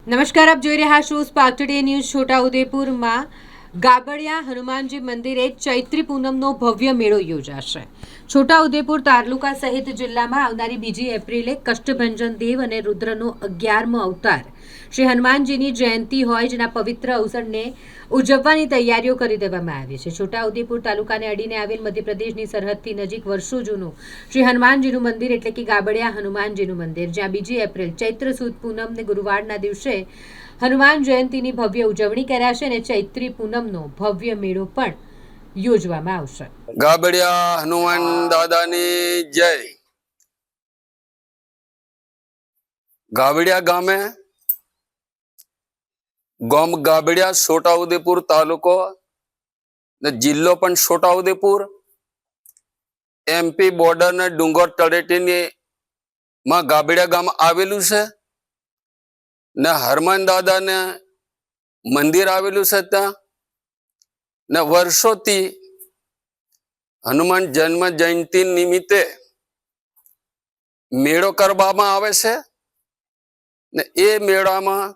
નમસ્કાર, આપ જોઈ રહ્યા છો સ્પાર્ક ટુડે ન્યૂઝ. છોટાઉદેપુરમાં ગાબડિયા હનુમાનજી મંદિરે ચૈત્રી પૂનમનો ભવ્ય મેળો યોજાશે. છોટાઉદેપુર તાલુકા સહિત જિલ્લામાં આવનારી 2 એપ્રિલે કષ્ટભંજન દેવ અને રુદ્રનો 11મો અવતાર શ્રી હનુમાનજીની જયંતિ હોય, જેના પવિત્ર અવસરને ઉજવવાની તૈયારીઓ કરી દેવામાં આવી છે. છોટાઉદેપુર તાલુકાને અડીને આવેલ મધ્યપ્રદેશની સરહદથી નજીક વર્ષો જૂનું શ્રી હનુમાનજીનું મંદિર એટલે કે ગાબડિયા હનુમાનજીનું મંદિર, જ્યાં 2 એપ્રિલ ચૈત્ર સુદ પૂનમને ગુરુવારના દિવસે હનુમાન જયંતિની ભવ્ય ઉજવણી કરાશે અને ચૈત્રી પૂનમનો ભવ્ય મેળો પણ યોજવામાં આવશે. ગાબડિયા હનુમાન દાદાની જય. ગાબડિયા ગામે ગામ ગાબડિયા, છોટાઉદેપુર તાલુકો ને જિલ્લો પણ છોટાઉદેપુર, એમપી બોર્ડર ને ડુંગર તળેટીની માં ગાબડિયા ગામ આવેલું છે ને હનુમાન દાદા ને મંદિર આવેલું છે ત્યાં ને વર્ષોથી હનુમાન જન્મ જયંતિ નિમિત્તે મેળો કરવામાં આવે છે ને એ મેળામાં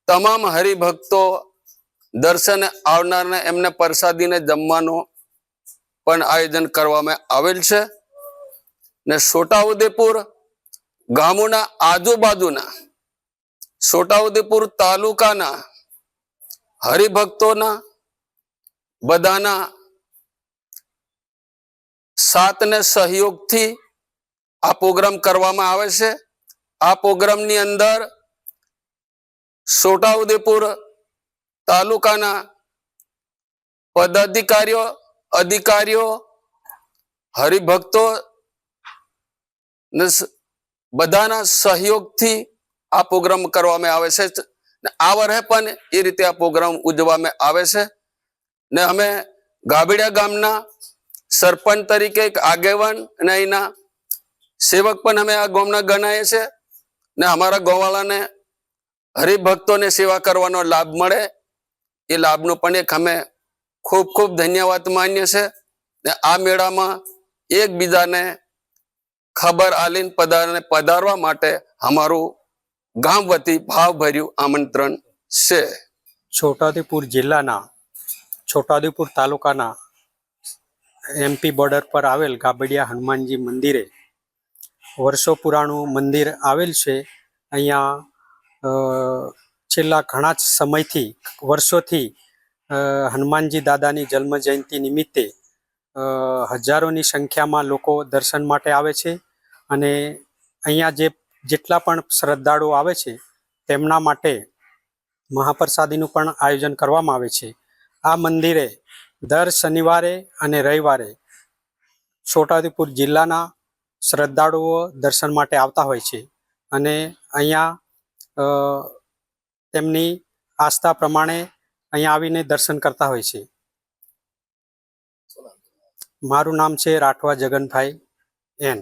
તમામ હરિભક્તો દર્શને આવનારને એમને પ્રસાદીને જમવાનું પણ આયોજન કરવામાં આવેલ છે ને છોટાઉદેપુર ગામોના આજુબાજુના છોટાઉદેપુર તાલુકાના હરિભક્તોના બધાના સાથને સહયોગથી આ પ્રોગ્રામ કરવામાં આવે છે. આ પ્રોગ્રામની અંદર છોટાઉદેપુર તાલુકાના પદાધિકારીઓ, અધિકારીઓ, હરિભક્તો બધાના સહયોગથી આ પ્રોગ્રામ કરવામાં આવે છે. આ વર્ષે પણ એ રીતે આ પ્રોગ્રામ ઉજવવામાં આવે છે ને અમે ગાબડિયા ગામના સરપંચ તરીકે એક આગેવાન અને અહીંના સેવક પણ અમે આ ગામના ગણાય છે ને અમારા ગોવાળાને હરિભક્તોને સેવા કરવાનો લાભ મળે એ લાભનો પણ એક અમે ખૂબ ખૂબ ધન્યવાદ માન્ય છે ને આ મેળામાં એકબીજાને ખબર આલીને પધારવા માટે અમારું ગામ વતી ભાવભર્યું આમંત્રણ છે. છોટાઉદેપુર જિલ્લાના છોટાઉદેપુર તાલુકાના એમપી બોર્ડર પર આવેલ ગાબડિયા હનુમાનજી મંદિરે વર્ષો પુરાણું મંદિર આવેલ છે. અહીંયા છેલ્લા ઘણા જ સમયથી, વર્ષોથી હનુમાનજી દાદાની જન્મ જયંતિ નિમિત્તે હજારોની સંખ્યામાં લોકો દર્શન માટે આવે છે અને અહીંયા જેટલા પણ શ્રદ્ધાળુઓ આવે છે તેમના માટે મહાપ્રસાદીનું પણ આયોજન કરવામાં આવે છે. આ મંદિરે દર શનિવારે અને રવિવારે છોટાઉદેપુર જિલ્લાના શ્રદ્ધાળુઓ દર્શન માટે આવતા હોય છે અને અહીંયા તેમની આસ્થા પ્રમાણે અહીંયા આવીને દર્શન કરતા હોય છે. મારું નામ છે રાઠવા જગનભાઈ એન.